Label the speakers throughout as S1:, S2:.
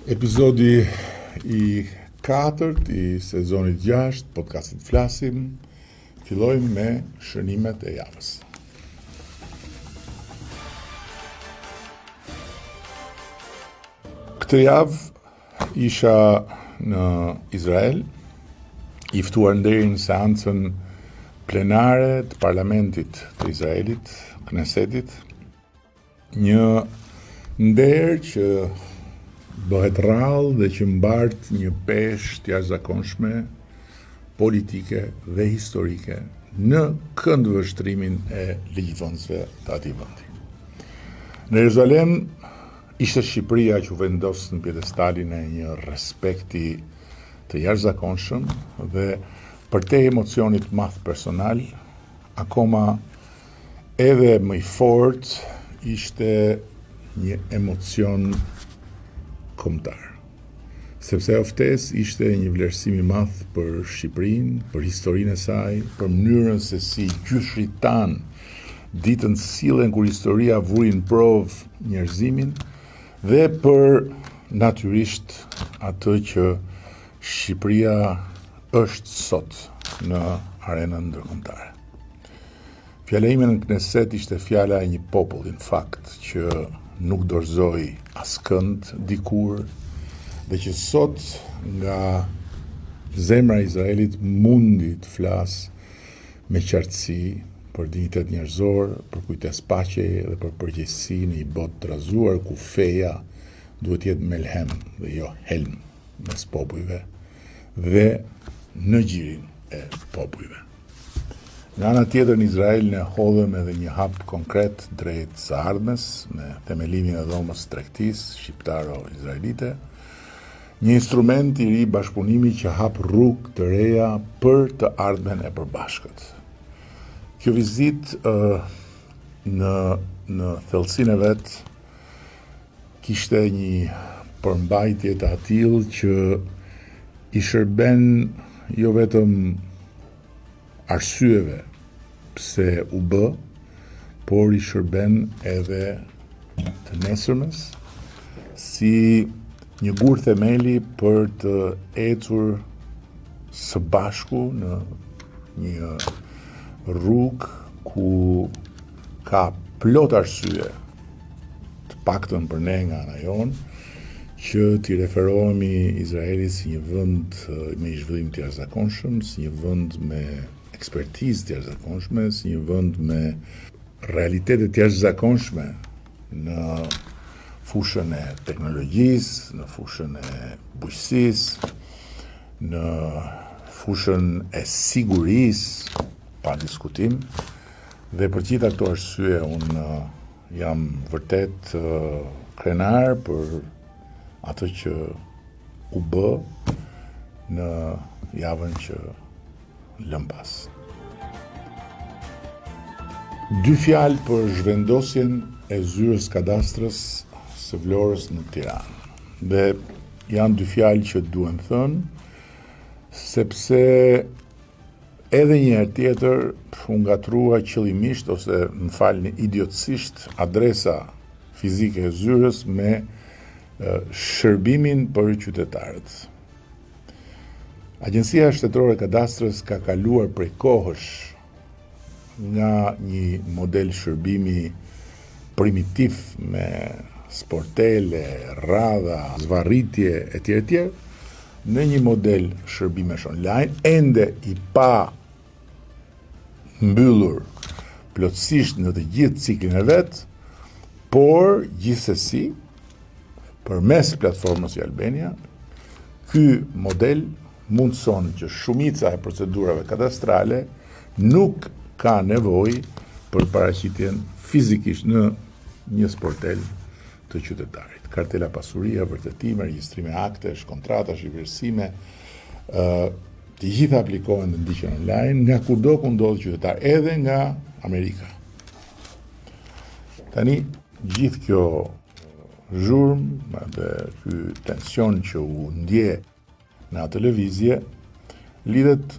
S1: Epizodi i 4 i sezonit 6 podcastit Flasim. Fillojmë me shënimet e javës. Këtë javë isha në Izrael, i ftuar deri në seancën plenare të parlamentit të Izraelit, Knesetit, një nder që bëhet rrallë dhe që mbart një peshë të jashtëzakonshme politike dhe historike në këndvështrimin e ligjvënësve të atij vendi. Në Jeruzalem ishte Shqipëria që vendos në pjedestalin e një respekti të jashtëzakonshëm dhe për te emocionit madh personal, akoma edhe më i fortë ishte një emocion kombëtar. Sepse ajo ftesë ishte një vlerësim i madh për Shqipërinë, për historinë e saj, për mënyrën se si gjyshrit tan ditën sillen kur historia vuri në provë njerëzimin dhe për natyrisht atë që Shqipëria është sot në arenën ndërkombëtare. Fjala ime në Kneset ishte fjala e një populli, në fakt, që nuk dorëzoi askënd dikur dhe që sot nga zemra e Izraelit mundi të flas me qartësi për dinjitet njerëzor, për kujtes paqeje dhe për përgjegjësi në një botë të trazuar ku feja duhet jetë melhem dhe jo helm mes popujve dhe në gjirin e popujve. Nga ana tjetër në Izrael ne hodhëm edhe një hap konkret drejt së ardhmes me themelimin e dhomës tregtisë shqiptaro-izraelite, një instrument i ri bashkëpunimi që hap rrugë të reja për të ardhmen e përbashkët. Kjo vizitë në thellësinë e vet kishte një përmbajtje të atill që i shërben jo vetëm arsyeve pse u bë, por i shërben edhe të nesërmes si një gur themeli për të ecur së bashku në një rrugë ku ka plot arsye, të paktën për ne nga ana jonë, që t'i referohemi Izraelit si një vend me një zhvillim të jashtëzakonshëm, si një vend me ekspertizë të jashtëzakonshme, si një vend me realitetet të jashtëzakonshme në fushën e teknologjisë, në fushën e bujqësisë, në fushën e sigurisë, pa diskutim, dhe për gjitha këto arsye unë jam vërtet krenar për atë që u bë në javën që lëm pas. 2 fjalë për zhvendosjen e zyrës kadastrës së Vlorës në Tiranë. Dhe janë 2 fjalë që duhen thënë, sepse edhe një herë tjetër u ngatrua qëllimisht ose më falni idiotësisht adresa fizike e zyrës me shërbimin për qytetarët. Agjencia Shtetërore e Kadastrës ka kaluar prej kohësh nga një model shërbimi primitiv me sportele, radha, zvarritje etj. Në një model shërbimesh online, ende i pa mbyllur plotësisht në të gjithë ciklin e vet, por gjithsesi përmes platformës i Albania, ky model mundson që shumica e procedurave kadastrale nuk ka nevojë për paraqitjen fizikisht në një sportel të qytetarit. Kartela pasuria, vërtetime, regjistrime aktesh, kontrata, shqipërsime, të gjitha aplikohen dhe ndiqen online nga kudo ku ndodh qytetar, edhe nga Amerika. Tani gjithë kjo zhurmë dhe ky tension që u ndje në atë lëvizje lidhet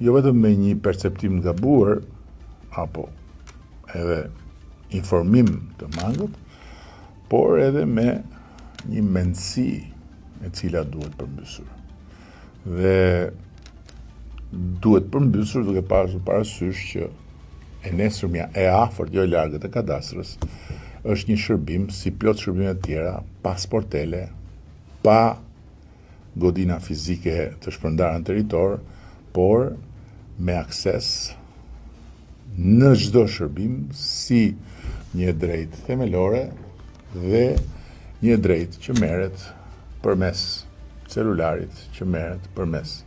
S1: jo vetëm me një perceptim të gabuar apo edhe informim të mangët, por edhe me një mendësi e cila duhet përmbysur. Dhe duhet përmbysur duke pasur parasysh që e nesërmja e afërt, jo e largët e kadastrës, është një shërbim si plot shërbimet tjera, pa sportele, pa godina fizike të shpërndarë në territor, por me akses në çdo shërbim si një drejt themelore dhe një drejt që merret përmes celularit, që merret përmes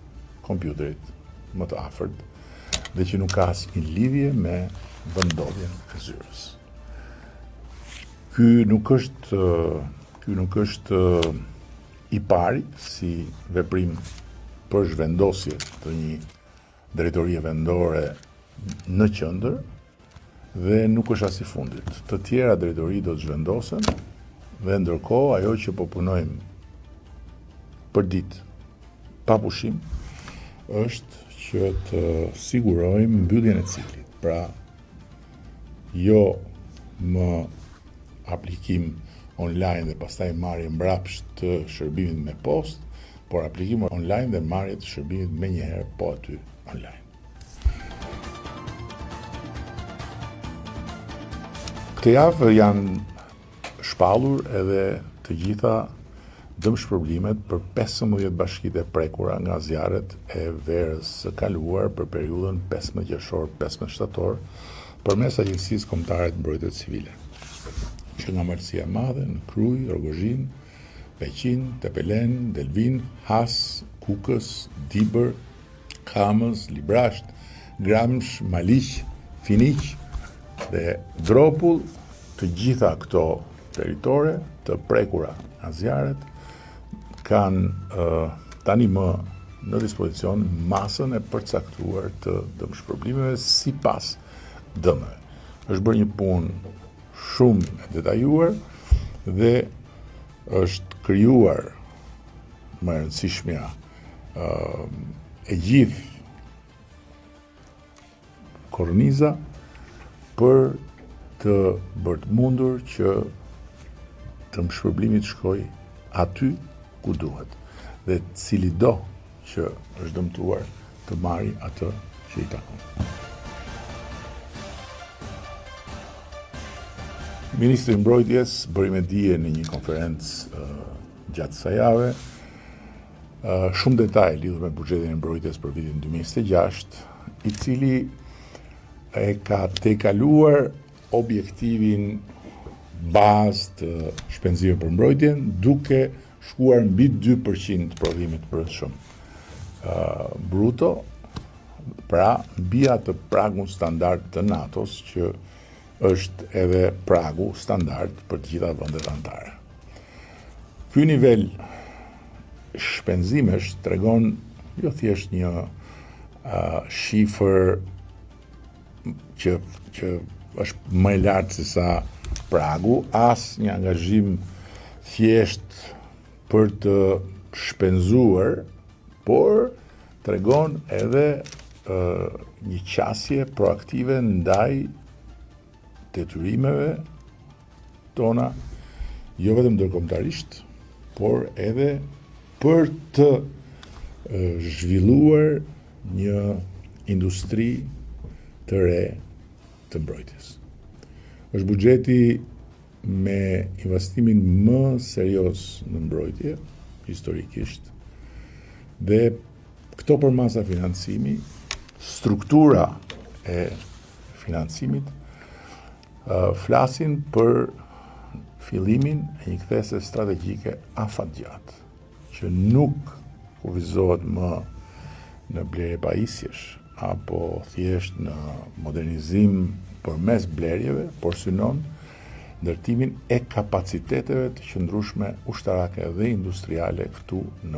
S1: kompjuterit më të afërt dhe që nuk ka asnjë lidhje me vendodhjen e zyrës. Ky nuk është i pari si veprim për zhvendosje të një drejtorie vendore në qendër dhe nuk është as i fundit. Të tjera drejtori do të zhvendosen dhe ndërkohë ajo që po punojmë për ditë pa pushim është që të sigurojmë mbylljen e ciklit. Pra, jo më aplikim online dhe pastaj marrje mbrapsht të shërbimit me post, por aplikim online dhe marrje të shërbimit me njëherë po aty online. Këtë javë janë shpallur edhe të gjitha dëmshpërblimet për 15 bashkitë e prekura nga zjarret e verës së kaluar për periudhën 15 qershor-15 shtator përmes Agjencisë Kombëtare të Mbrojtjes Civile, që nga Malësia e Madhe, në Krujë, Rogozhin, Peqin, Tepelen, Delvin, Has, Kukës, Dibër, Kamës, Librasht, Gramsh, Maliq, Finiq dhe Dropull, të gjitha këto teritore të prekura nga zjarret kanë tani më në dispozicion masën e përcaktuar të dëmshpërblimeve sipas dëmeve. Është bërë një punë shumë e detajuar dhe është krijuar më e rëndësishmja e gjithë korniza për të bërë të mundur që dëmshpërblimi të shkojë aty ku duhet dhe cili do që është dëmtuar të marrë atë që i takon. Ministri i Mbrojtjes bëri me dije në një konferencë gjatë kësaj jave shumë detaj lidhur me buxhetin e mbrojtjes për vitin 2026, i cili e ka tejkaluar objektivin bazë të shpenzimeve për mbrojtjen, duke shkuar mbi 2% të prodhimit të brendshëm bruto, pra mbi atë pragun standard të NATO-s që është edhe pragu standard për të gjitha vendet anëtare. Ky nivel shpenzimesh tregon jo thjesht një shifër që është më e lartë se sa pragu, as një angazhim thjesht për të shpenzuar, por tregon edhe një qasje proaktive ndaj detyrimeve tona, jo vetëm ndërkombëtarisht, por edhe për të zhvilluar një industri të re të mbrojtjes. Është buxheti me investimin më serioz në mbrojtje historikisht dhe këto përmasa financimi, struktura e financimit flasin për fillimin e një kthese strategjike afatgjatë, që nuk kufizohet më në blerje pajisjesh apo thjesht në modernizim përmes blerjeve, por synon ndërtimin e kapaciteteve të qëndrueshme ushtarake dhe industriale këtu në